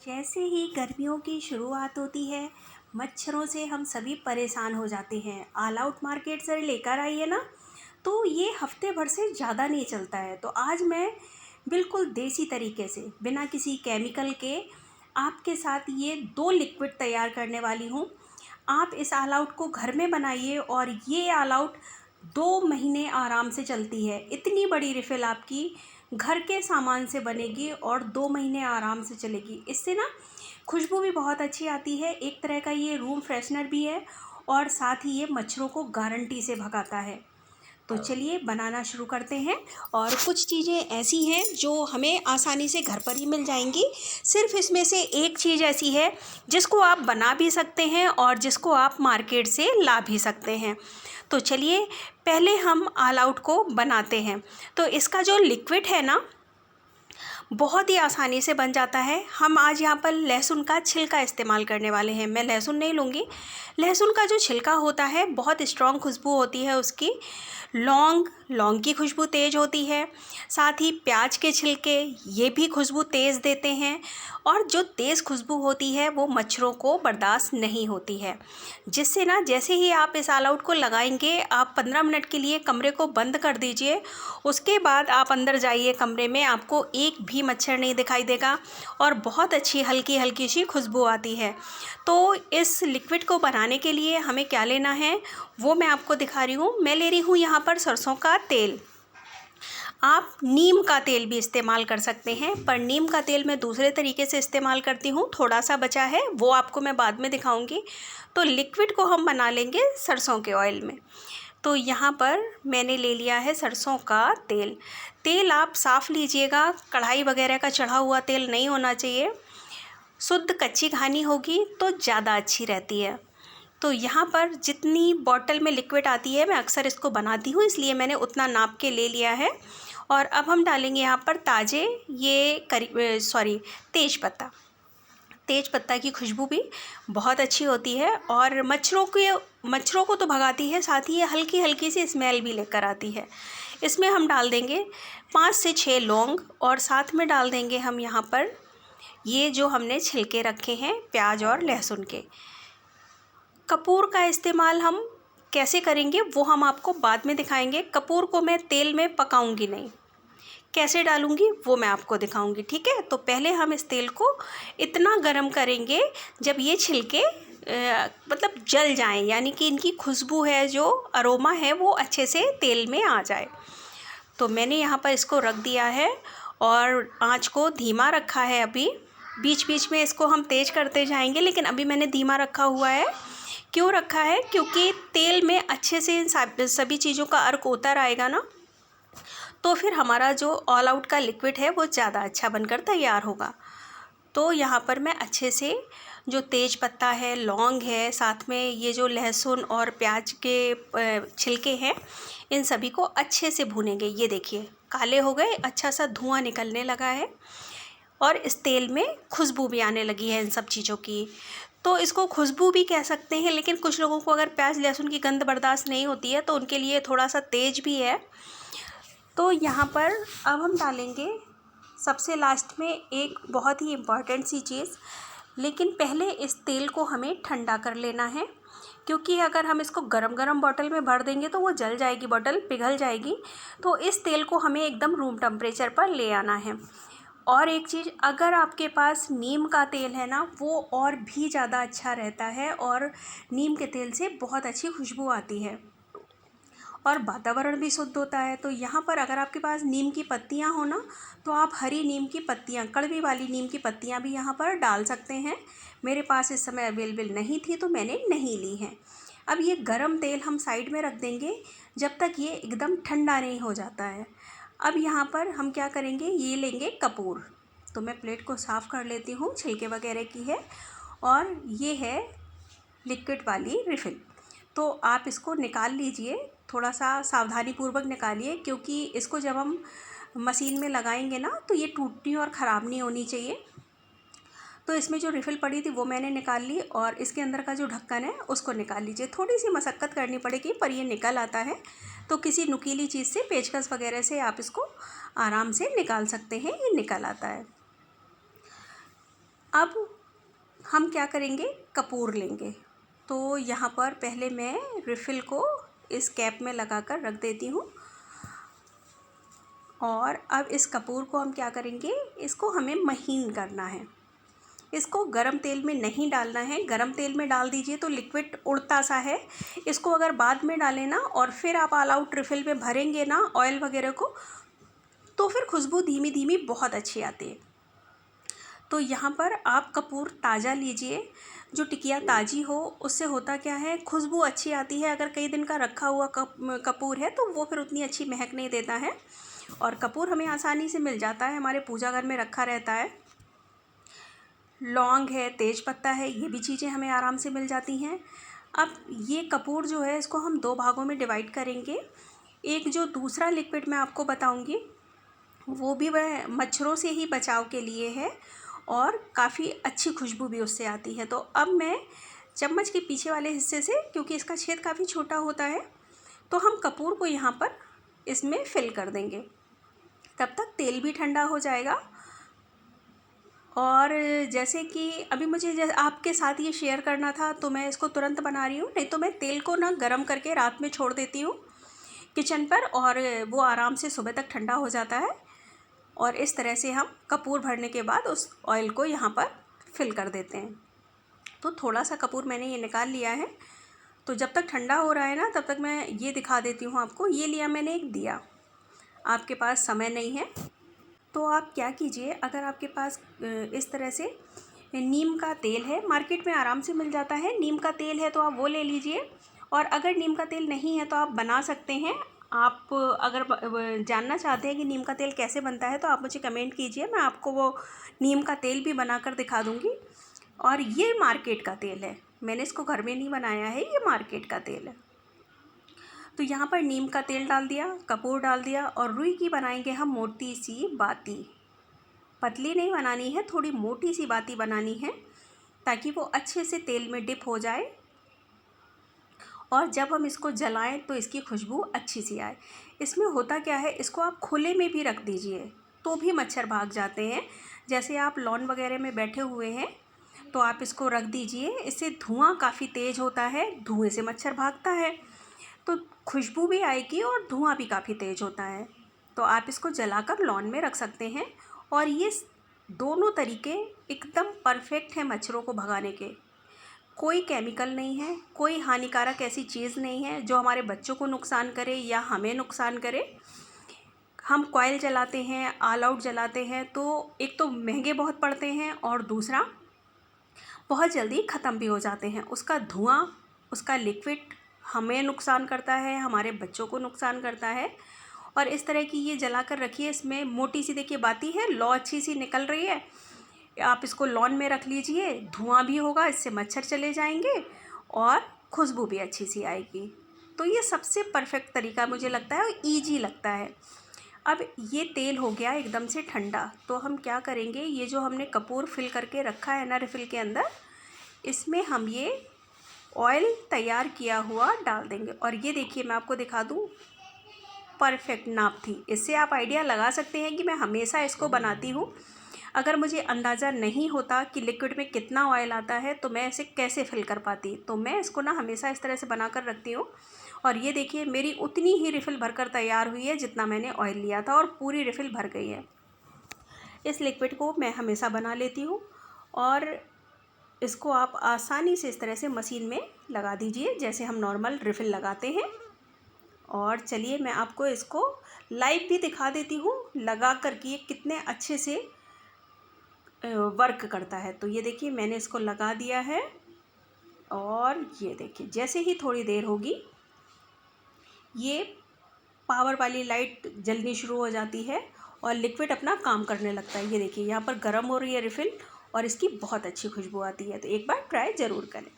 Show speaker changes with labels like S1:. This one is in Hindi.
S1: जैसे ही गर्मियों की शुरुआत होती है, मच्छरों से हम सभी परेशान हो जाते हैं। ऑल आउट मार्केट से लेकर आइए ना, तो ये हफ्ते भर से ज़्यादा नहीं चलता है। तो आज मैं बिल्कुल देसी तरीके से, बिना किसी केमिकल के, आपके साथ ये 2 लिक्विड तैयार करने वाली हूँ। आप इस ऑल आउट को घर में बनाइए और ये ऑल आउट 2 महीने आराम से चलती है। इतनी बड़ी रिफ़िल आपकी घर के सामान से बनेगी और 2 महीने आराम से चलेगी। इससे ना खुशबू भी बहुत अच्छी आती है। एक तरह का ये रूम फ्रेशनर भी है और साथ ही ये मच्छरों को गारंटी से भगाता है। तो चलिए बनाना शुरू करते हैं। और कुछ चीज़ें ऐसी हैं जो हमें आसानी से घर पर ही मिल जाएंगी। सिर्फ इसमें से एक चीज़ ऐसी है जिसको आप बना भी सकते हैं और जिसको आप मार्केट से ला भी सकते हैं। तो चलिए पहले हम ऑल आउट को बनाते हैं। तो इसका जो लिक्विड है ना, बहुत ही आसानी से बन जाता है। हम आज यहाँ पर लहसुन का छिलका इस्तेमाल करने वाले हैं। मैं लहसुन नहीं लूँगी। लहसुन का जो छिलका होता है बहुत स्ट्रॉन्ग खुशबू होती है उसकी। लौंग की खुशबू तेज़ होती है। साथ ही प्याज के छिलके, ये भी खुशबू तेज़ देते हैं। और जो तेज़ खुशबू होती है वो मच्छरों को बर्दाश्त नहीं होती है। जिससे ना जैसे ही आप इस ऑल आउट को लगाएंगे, आप 15 मिनट के लिए कमरे को बंद कर दीजिए। उसके बाद आप अंदर जाइए कमरे में, आपको एक भी मच्छर नहीं दिखाई देगा और बहुत अच्छी हल्की हल्की सी खुशबू आती है। तो इस लिक्विड को बनाने के लिए हमें क्या लेना है वो मैं आपको दिखा रही हूँ। मैं ले रही हूँ यहाँ पर सरसों का तेल। आप नीम का तेल भी इस्तेमाल कर सकते हैं, पर नीम का तेल मैं दूसरे तरीके से इस्तेमाल करती हूँ। थोड़ा सा बचा है, वो आपको मैं बाद में दिखाऊंगी। तो लिक्विड को हम बना लेंगे सरसों के ऑयल में। तो यहाँ पर मैंने ले लिया है सरसों का तेल। तेल आप साफ़ लीजिएगा, कढ़ाई वगैरह का चढ़ा हुआ तेल नहीं होना चाहिए। शुद्ध कच्ची घानी होगी तो ज़्यादा अच्छी रहती है। तो यहाँ पर जितनी बॉटल में लिक्विड आती है, मैं अक्सर इसको बनाती हूँ, इसलिए मैंने उतना नाप के ले लिया है। और अब हम डालेंगे यहाँ पर ताज़े तेज़पत्ता। तेज़पत्ता की खुशबू भी बहुत अच्छी होती है और मच्छरों को तो भगाती है, साथ ही ये हल्की हल्की सी स्मेल भी लेकर आती है। इसमें हम डाल देंगे 5 से 6 लौंग और साथ में डाल देंगे हम यहाँ पर ये जो हमने छिलके रखे हैं प्याज और लहसुन के। कपूर का इस्तेमाल हम कैसे करेंगे वो हम आपको बाद में दिखाएंगे। कपूर को मैं तेल में पकाऊंगी नहीं, कैसे डालूंगी वो मैं आपको दिखाऊंगी, ठीक है। तो पहले हम इस तेल को इतना गरम करेंगे जब ये छिलके मतलब जल जाएं, यानी कि इनकी खुशबू है, जो अरोमा है वो अच्छे से तेल में आ जाए। तो मैंने यहाँ पर इसको रख दिया है और आँच को धीमा रखा है। अभी बीच बीच में इसको हम तेज़ करते जाएंगे, लेकिन अभी मैंने धीमा रखा हुआ है। क्यों रखा है? क्योंकि तेल में अच्छे से इन सभी चीज़ों का अर्क उतर आएगा ना, तो फिर हमारा जो ऑल आउट का लिक्विड है वो ज़्यादा अच्छा बनकर तैयार होगा। तो यहाँ पर मैं अच्छे से जो तेज पत्ता है, लौंग है, साथ में ये जो लहसुन और प्याज के छिलके हैं, इन सभी को अच्छे से भूनेंगे। ये देखिए काले हो गए, अच्छा सा धुआं निकलने लगा है और इस तेल में खुशबू भी आने लगी है इन सब चीज़ों की। तो इसको खुशबू भी कह सकते हैं, लेकिन कुछ लोगों को अगर प्याज लहसुन की गंध बर्दाश्त नहीं होती है तो उनके लिए थोड़ा सा तेज भी है। तो यहाँ पर अब हम डालेंगे सबसे लास्ट में एक बहुत ही इम्पॉर्टेंट सी चीज़, लेकिन पहले इस तेल को हमें ठंडा कर लेना है। क्योंकि अगर हम इसको गरम गरम बॉटल में भर देंगे तो वो जल जाएगी, बॉटल पिघल जाएगी। तो इस तेल को हमें एकदम रूम टेम्परेचर पर ले आना है। और एक चीज़, अगर आपके पास नीम का तेल है ना, वो और भी ज़्यादा अच्छा रहता है और नीम के तेल से बहुत अच्छी खुशबू आती है और वातावरण भी शुद्ध होता है। तो यहाँ पर अगर आपके पास नीम की पत्तियाँ हो ना, तो आप हरी नीम की पत्तियाँ, कड़वी वाली नीम की पत्तियाँ भी यहाँ पर डाल सकते हैं। मेरे पास इस समय अवेलेबल नहीं थी तो मैंने नहीं ली हैं। अब ये गरम तेल हम साइड में रख देंगे जब तक ये एकदम ठंडा नहीं हो जाता है। अब यहाँ पर हम क्या करेंगे, ये लेंगे कपूर। तो मैं प्लेट को साफ़ कर लेती हूँ, छिलके वगैरह की है। और ये है लिक्विड वाली रिफ़िल। तो आप इसको निकाल लीजिए, थोड़ा सा सावधानी पूर्वक निकालिए, क्योंकि इसको जब हम मशीन में लगाएंगे ना तो ये टूटनी और ख़राब नहीं होनी चाहिए। तो इसमें जो रिफ़िल पड़ी थी वो मैंने निकाल ली और इसके अंदर का जो ढक्कन है उसको निकाल लीजिए। थोड़ी सी मशक्क़त करनी पड़ेगी पर ये निकल आता है। तो किसी नुकीली चीज़ से, पेचकस वगैरह से आप इसको आराम से निकाल सकते हैं, ये निकल आता है। अब हम क्या करेंगे, कपूर लेंगे। तो यहाँ पर पहले मैं रिफ़िल को इस कैप में लगा कर रख देती हूँ। और अब इस कपूर को हम क्या करेंगे, इसको हमें महीन करना है। इसको गरम तेल में नहीं डालना है, गरम तेल में डाल दीजिए तो लिक्विड उड़ता सा है। इसको अगर बाद में डालें ना और फिर आप ऑल आउट रिफ़िल में भरेंगे ना ऑयल वगैरह को, तो फिर खुशबू धीमी धीमी बहुत अच्छी आती है। तो यहाँ पर आप कपूर ताज़ा लीजिए, जो टिकिया ताज़ी हो, उससे होता क्या है, खुशबू अच्छी आती है। अगर कई दिन का रखा हुआ कपूर है तो वो फिर उतनी अच्छी महक नहीं देता है। और कपूर हमें आसानी से मिल जाता है, हमारे पूजा घर में रखा रहता है। लौंग है, तेज पत्ता है, ये भी चीज़ें हमें आराम से मिल जाती हैं। अब ये कपूर जो है इसको हम 2 भागों में डिवाइड करेंगे। एक जो दूसरा लिक्विड मैं आपको बताऊंगी वो भी वह मच्छरों से ही बचाव के लिए है और काफ़ी अच्छी खुशबू भी उससे आती है। तो अब मैं चम्मच के पीछे वाले हिस्से से, क्योंकि इसका छेद काफ़ी छोटा होता है, तो हम कपूर को यहाँ पर इसमें फिल कर देंगे। तब तक तेल भी ठंडा हो जाएगा। और जैसे कि अभी मुझे आपके साथ ये शेयर करना था तो मैं इसको तुरंत बना रही हूँ, नहीं तो मैं तेल को ना गरम करके रात में छोड़ देती हूँ किचन पर, और वो आराम से सुबह तक ठंडा हो जाता है। और इस तरह से हम कपूर भरने के बाद उस ऑयल को यहाँ पर फिल कर देते हैं। तो थोड़ा सा कपूर मैंने ये निकाल लिया है। तो जब तक ठंडा हो रहा है ना, तब तक मैं ये दिखा देती हूँ आपको। ये लिया मैंने एक दिया। आपके पास समय नहीं है तो आप क्या कीजिए, अगर आपके पास इस तरह से नीम का तेल है, मार्केट में आराम से मिल जाता है, नीम का तेल है तो आप वो ले लीजिए। और अगर नीम का तेल नहीं है तो आप बना सकते हैं। आप अगर जानना चाहते हैं कि नीम का तेल कैसे बनता है तो आप मुझे कमेंट कीजिए, मैं आपको वो नीम का तेल भी बनाकर दिखा दूँगी। और ये मार्केट का तेल है, मैंने इसको घर में नहीं बनाया है, ये मार्केट का तेल है। तो यहाँ पर नीम का तेल डाल दिया, कपूर डाल दिया, और रुई की बनाएंगे हम मोटी सी बाती। पतली नहीं बनानी है, थोड़ी मोटी सी बाती बनानी है ताकि वो अच्छे से तेल में डिप हो जाए और जब हम इसको जलाएं तो इसकी खुशबू अच्छी सी आए। इसमें होता क्या है, इसको आप खुले में भी रख दीजिए तो भी मच्छर भाग जाते हैं। जैसे आप लॉन वगैरह में बैठे हुए हैं तो आप इसको रख दीजिए, इससे धुआं काफ़ी तेज़ होता है, धुएं से मच्छर भागता है, तो खुशबू भी आएगी और धुआं भी काफ़ी तेज़ होता है। तो आप इसको जलाकर लॉन में रख सकते हैं। और ये दोनों तरीके एकदम परफेक्ट हैं मच्छरों को भगाने के। कोई केमिकल नहीं है, कोई हानिकारक ऐसी चीज़ नहीं है जो हमारे बच्चों को नुकसान करे या हमें नुकसान करे। हम कॉइल जलाते हैं, ऑल आउट जलाते हैं तो एक तो महंगे बहुत पड़ते हैं और दूसरा बहुत जल्दी ख़त्म भी हो जाते हैं। उसका धुआं, उसका लिक्विड हमें नुकसान करता है, हमारे बच्चों को नुकसान करता है। और इस तरह की ये जला कर रखिए। इसमें मोटी सी देखिए बाती है, लौ अच्छी सी निकल रही है। आप इसको लॉन में रख लीजिए, धुआं भी होगा, इससे मच्छर चले जाएंगे और खुशबू भी अच्छी सी आएगी। तो ये सबसे परफेक्ट तरीका मुझे लगता है और ईजी लगता है। अब ये तेल हो गया एकदम से ठंडा, तो हम क्या करेंगे, ये जो हमने कपूर फिल करके रखा है ना रिफ़िल के अंदर, इसमें हम ये ऑयल तैयार किया हुआ डाल देंगे। और ये देखिए मैं आपको दिखा दूँ, परफेक्ट नाप थी। इससे आप आइडिया लगा सकते हैं कि मैं हमेशा इसको बनाती हूँ। अगर मुझे अंदाज़ा नहीं होता कि लिक्विड में कितना ऑयल आता है तो मैं इसे कैसे फिल कर पाती, तो मैं इसको ना हमेशा इस तरह से बना कर रखती हूँ। और ये देखिए मेरी उतनी ही रिफ़िल भरकर तैयार हुई है जितना मैंने ऑयल लिया था, और पूरी रिफ़िल भर गई है। इस लिक्विड को मैं हमेशा बना लेती हूँ और इसको आप आसानी से इस तरह से मशीन में लगा दीजिए जैसे हम नॉर्मल रिफ़िल लगाते हैं। और चलिए मैं आपको इसको लाइव भी दिखा देती हूँ लगा कर कि ये कितने अच्छे से वर्क करता है। तो ये देखिए मैंने इसको लगा दिया है और ये देखिए जैसे ही थोड़ी देर होगी ये पावर वाली लाइट जलनी शुरू हो जाती है और लिक्विड अपना काम करने लगता है। ये देखिए यहाँ पर गर्म हो रही है रिफ़िल और इसकी बहुत अच्छी खुशबू आती है। तो एक बार ट्राई ज़रूर करें।